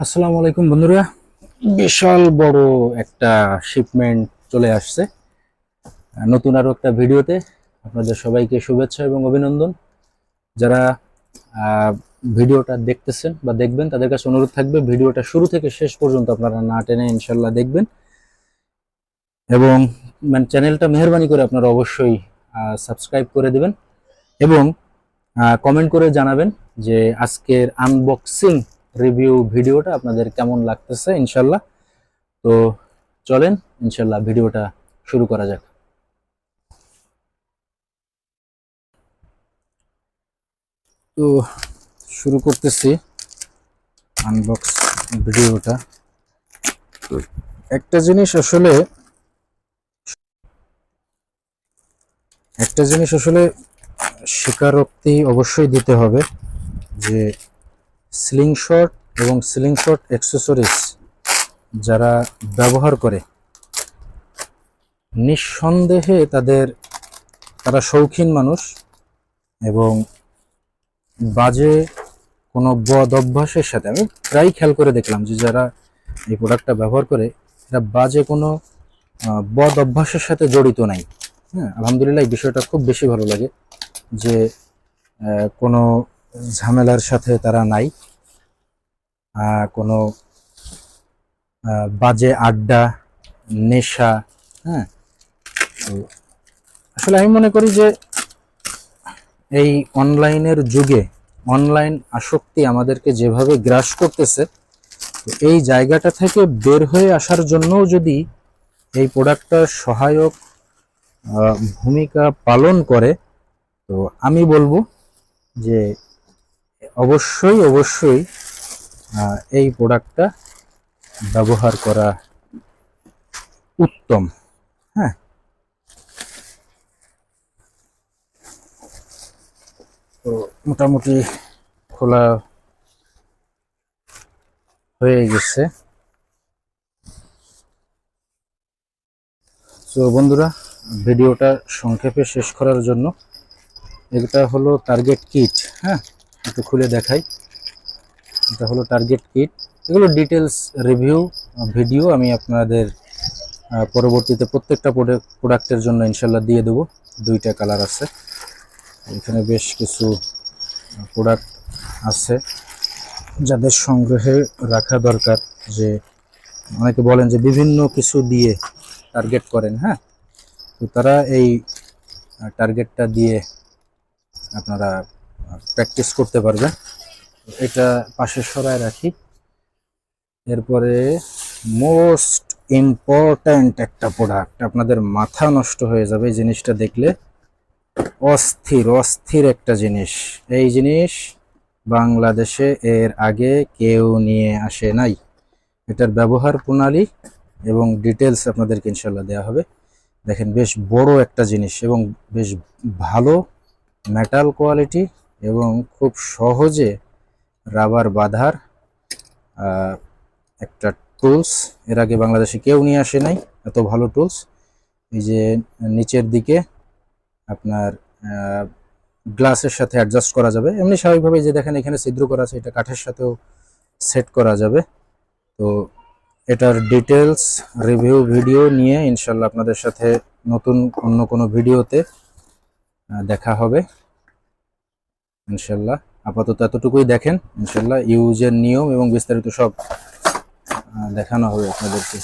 আসসালামু আলাইকুম বন্ধুরা। বিশাল বড় একটা শিপমেন্ট চলে আসছে নতুন আরো একটা ভিডিওতে। আপনাদের সবাইকে শুভেচ্ছা এবং অভিনন্দন। যারা ভিডিওটা দেখতেছেন বা দেখবেন তাদের কাছে অনুরোধ থাকবে ভিডিওটা শুরু থেকে শেষ পর্যন্ত আপনারা না টেনে ইনশাল্লাহ দেখবেন এবং চ্যানেলটা মেহেরবানি করে আপনারা অবশ্যই সাবস্ক্রাইব করে দেবেন এবং কমেন্ট করে জানাবেন যে আজকের আনবক্সিং রিভিউ ভিডিওটা আপনাদের কেমন লাগতেছে ইনশাল্লাহ। তো চলেন ইনশাল্লাহ ভিডিওটা শুরু করা যাক। তো শুরু করতেছি আনবক্স ভিডিওটা। একটা জিনিস আসলে স্বীকারোক্তি অবশ্যই দিতে হবে যে স্লিংশট এবং স্লিংশট অ্যাক্সেসরিজ যারা ব্যবহার করে নিঃসন্দেহে তারা শৌখিন মানুষ এবং বাজে কোনো বদ অভ্যাসের সাথে আমি প্রায় খেয়াল করে দেখলাম যে যারা এই প্রোডাক্টটা ব্যবহার করে এরা বাজে কোনো বদ অভ্যাসের সাথে জড়িত নাই। হ্যাঁ, আলহামদুলিল্লাহ এই বিষয়টা খুব বেশি ভালো লাগে যে কোনো ঝামেলার সাথে তারা নাই, কোনো বাজে আড্ডা, নেশা। হ্যাঁ, তো আসলে আমি মনে করি যে এই অনলাইনের যুগে অনলাইন আসক্তি আমাদেরকে যেভাবে গ্রাস করতেছে, এই জায়গাটা থেকে বের হয়ে আসার জন্যও যদি এই প্রোডাক্টটা সহায়ক ভূমিকা পালন করে, তো আমি বলবো যে অবশ্যই অবশ্যই এই প্রোডাক্টটা ব্যবহার করা উত্তম। হ্যাঁ, তো মোটামুটি খোলা হয়ে গেছে। তো বন্ধুরা, ভিডিওটা সংক্ষেপে শেষ করার জন্য এটা হলো টার্গেট কিট। হ্যাঁ, একটু খুলে দেখাই। এটা হলো টার্গেট কিট। এগুলো ডিটেলস রিভিউ ভিডিও আমি আপনাদের পরবর্তীতে প্রত্যেকটা প্রোডাক্টের জন্য ইনশাল্লাহ দিয়ে দেবো। দুইটা কালার আছে, এখানে বেশ কিছু প্রোডাক্ট আছে যাদের সংগ্রহে রাখা দরকার। যে অনেকে বলেন যে বিভিন্ন কিছু দিয়ে টার্গেট করেন, হ্যাঁ, তো তারা এই টার্গেটটা দিয়ে আপনারা প্র্যাকটিস করতে পারবেন। এটা পাশে সরায় রাখি। এরপরে মোস্ট ইম্পর্ট্যান্ট একটা প্রোডাক্ট, আপনাদের মাথা নষ্ট হয়ে যাবে এই জিনিসটা দেখলে। অস্থির অস্থির একটা জিনিস। এই জিনিস বাংলাদেশে এর আগে কেউ নিয়ে আসে নাই। এটার ব্যবহার প্রণালী এবং ডিটেলস আপনাদেরকে ইনশাল্লাহ দেওয়া হবে। দেখেন, বেশ বড় একটা জিনিস এবং বেশ ভালো মেটাল কোয়ালিটি এবং খুব সহজে রাবার বাঁধার একটা টুলস। এর আগে বাংলাদেশে কেউ নিয়ে আসে নাই এত ভালো টুলস। এই যে নিচের দিকে আপনার গ্লাসের সাথে অ্যাডজাস্ট করা যাবে, এমনি স্বাভাবিকভাবে যে দেখেন এখানে ছিদ্র করা আছে, এটা কাঠের সাথেও সেট করা যাবে। তো এটার ডিটেলস রিভিউ ভিডিও নিয়ে ইনশাল্লাহ আপনাদের সাথে নতুন অন্য কোনো ভিডিওতে দেখা হবে ইনশাল্লাহ। আপাতত এতটুকুই দেখেন, ইনশাল্লাহ ইউজের নিয়ম এবং বিস্তারিত সব দেখানো হবে আপনাদেরকে।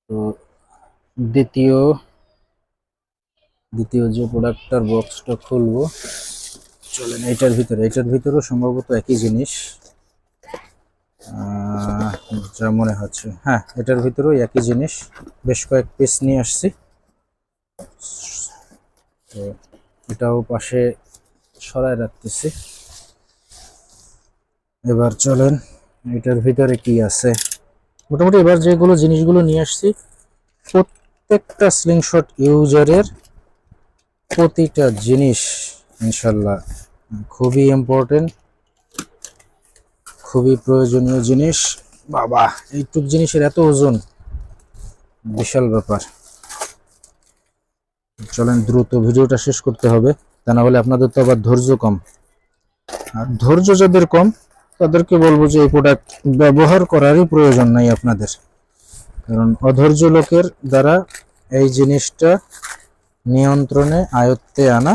তো দ্বিতীয় যে প্রোডাক্টটার বক্সটা খুলবো, চলেন। এটার ভিতরেও সম্ভবত একই জিনিস যা মনে হচ্ছে। হ্যাঁ, এটার ভিতরেও একই জিনিস, বেশ কয়েক পিস নিয়ে আসছি। তো এটাও পাশে সরায় রাখতেছি। এবার চলেন এটার ভিতরে কি আছে। মোটামুটি এবার যেগুলো জিনিসগুলো নিয়ে আসছি, প্রত্যেকটা স্লিংশট ইউজারের প্রতিটা জিনিস ইনশাল্লাহ খুবই ইম্পর্টেন্ট, খুবই প্রয়োজনীয় জিনিস। বাবা, এইটুক জিনিসের এত ওজন, বিশাল ব্যাপার। চলেন দ্রুত ভিডিওটা শেষ করতে হবে, তা না হলে আপনাদের তো আবার ধৈর্য কম। আর ধৈর্য যাদের কম তাদেরকে বলবো যে এই প্রোডাক্ট ব্যবহার করারই প্রয়োজন নাই আপনাদের, কারণ অধৈর্য লোকের দ্বারা এই জিনিসটা নিয়ন্ত্রণে আয়ত্তে আনা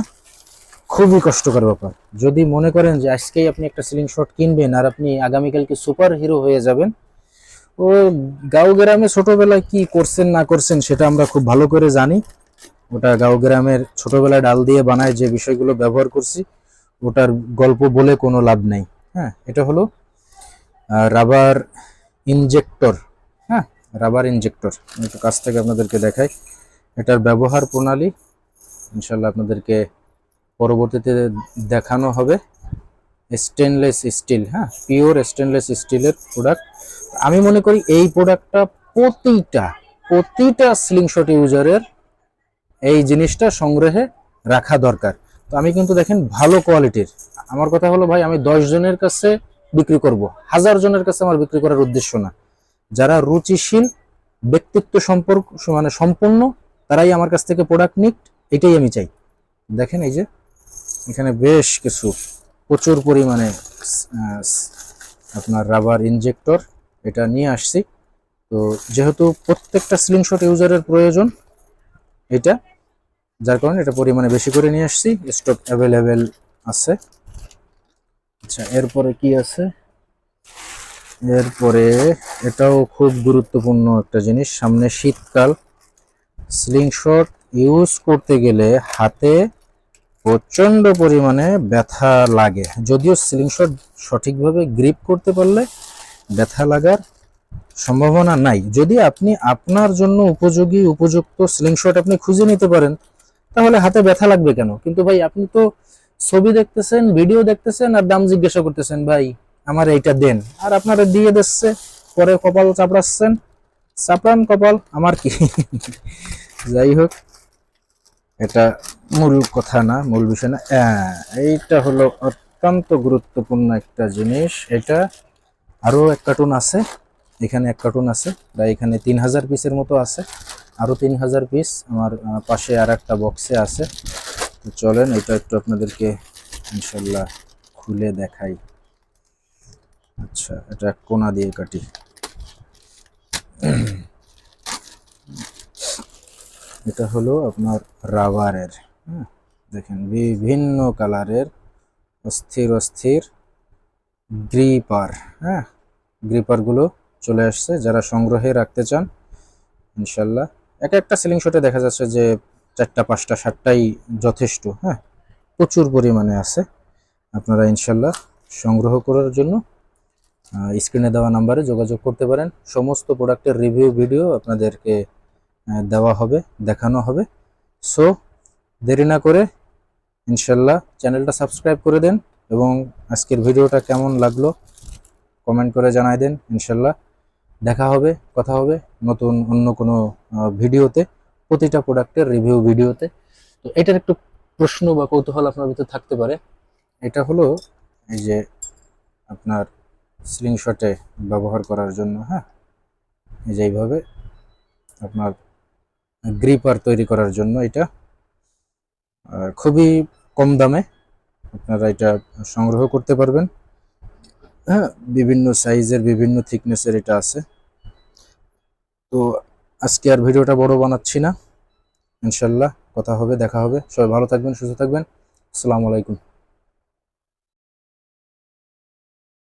খুবই কষ্টকর ব্যাপার। যদি মনে করেন যে আজকেই আপনি একটা সিলিং শট কিনবেন আর আপনি আগামীকালকে সুপার হিরো হয়ে যাবেন, ও গাঁও গ্রামে ছোটবেলায় কি করছেন না করছেন সেটা আমরা খুব ভালো করে জানি। ওটা গাঁও গ্রামের ছোটবেলায় ডাল দিয়ে বানায় যে বিষয়গুলো ব্যবহার করছি, ওটার গল্প বলে কোনো লাভ নাই। হ্যাঁ, এটা হলো রাবার ইনজেক্টর। হ্যাঁ, রাবার ইনজেক্টর একটু কাছ থেকে আপনাদেরকে দেখাই। এটার ব্যবহার প্রণালী ইনশাল্লাহ আপনাদেরকে পরবর্তীতে দেখানো হবে। স্টেনলেস স্টিল, হ্যাঁ, পিওর স্টেনলেস স্টিলের প্রোডাক্ট। আমি মনে করি এই প্রোডাক্টটা প্রতিটা স্লিং শট ইউজারের এই জিনিসটা সংগ্রহে রাখা দরকার। তো আমি কিন্তু দেখেন ভালো কোয়ালিটির, আমার কথা হলো ভাই আমি 10 জনের কাছে বিক্রি করব, 1000 জনের কাছে আমার বিক্রি করার উদ্দেশ্য না। যারা রুচিশীল, ব্যক্তিত্ব সম্পর্ক মানে সম্পূর্ণ, তারাই আমার কাছ থেকে প্রোডাক্ট নিক, এটাই আমি চাই। দেখেন এই যে এখানে বেশ কিছু প্রচুর পরিমাণে আপনার রাবার ইনজেক্টর এটা নিয়ে আসছি। তো যেহেতু প্রত্যেকটা স্লিং শট ইউজারের প্রয়োজন এটা, যার কারণে এটা পরিমাণে বেশি করে নিয়ে আসছি, স্টক অ্যাভেলেবেল আছে। আচ্ছা, এরপরে কি আছে? এরপরে এটাও খুব গুরুত্বপূর্ণ একটা জিনিস, সামনে শীতকাল, স্লিং শট ইউজ করতে গেলে হাতে প্রচন্ড পরিমাণে ব্যথা লাগে। যদিও স্লিং শট সঠিকভাবে গ্রিপ করতে পারলে ব্যথা লাগার সম্ভাবনা নাই। যদি আপনি আপনার জন্য উপযোগী উপযুক্ত স্লিং শট আপনি খুঁজে নিতে পারেন, তাহলে হাতে ব্যথা লাগবে কেন? কিন্তু ভাই আপনি তো ছবি দেখতেছেন, ভিডিও দেখতেছেন আর দাম জিজ্ঞাসা করতেছেন ভাই আমার এইটা দেন, আর আপনারা দিয়ে দিচ্ছে, পরে কপাল চাপড়াচ্ছেন। চাপড়ান কপাল, আমার কি। যাই হোক, এটা মূল কথা না, মূল বিষয় না। এইটা হলো অত্যন্ত গুরুত্বপূর্ণ একটা জিনিস। এটা আরো এক কার্টুন আছে, এখানে এক কার্টুন আছে, প্রায় এখানে 3000 পিসের মতো আছে। আরো 3000 পিস আমার পাশে আর একটা বক্সে আছে। তো চলেন এটা একটু আপনাদেরকে ইনশাল্লাহ খুলে দেখাই। আচ্ছা, এটা কোনা দিয়ে কাটি। এটা হলো আপনার রাবারের, হ্যাঁ, দেখেন বিভিন্ন কালারের অস্থির অস্থির গ্রিপার। হ্যাঁ, গ্রিপারগুলো চলে আসছে, যারা সংগ্রহে রাখতে চান ইনশাল্লাহ। এক একটা সিলিং শটে দেখা যাচ্ছে যে 4টা 5টা 7টাই যথেষ্ট। হ্যাঁ, প্রচুর পরিমাণে আছে। আপনারা ইনশাল্লাহ সংগ্রহ করার জন্য স্ক্রিনে দেওয়া নাম্বারে যোগাযোগ করতে পারেন। সমস্ত প্রোডাক্টের রিভিউ ভিডিও আপনাদেরকে দেওয়া হবে, দেখানো হবে। সো দেরি না করে ইনশাল্লাহ চ্যানেলটা সাবস্ক্রাইব করে দেন এবং আজকের ভিডিওটা কেমন লাগলো কমেন্ট করে জানাই দেন। ইনশাল্লাহ দেখা হবে, কথা হবে নতুন অন্য কোনো ভিডিওতে, প্রতিটা প্রোডাক্টের রিভিউ ভিডিওতে। তো এটার একটু প্রশ্ন বা কৌতূহল আপনার ভিতরে থাকতে পারে। এটা হলো এই যে আপনার স্লিং শটে ব্যবহার করার জন্য, হ্যাঁ, এই যে এইভাবে আপনার গ্রিপার তৈরি করার জন্য এটা খুবই কম দামে আপনারা এটা সংগ্রহ করতে পারবেন। হ্যাঁ, বিভিন্ন সাইজের বিভিন্ন থিকনেসের এটা আছে। তো আজকে আর ভিডিওটা বড় বানাচ্ছি না, ইনশাল্লাহ কথা হবে, দেখা হবে। সবাই ভালো থাকবেন, সুস্থ থাকবেন। আসসালামু আলাইকুম।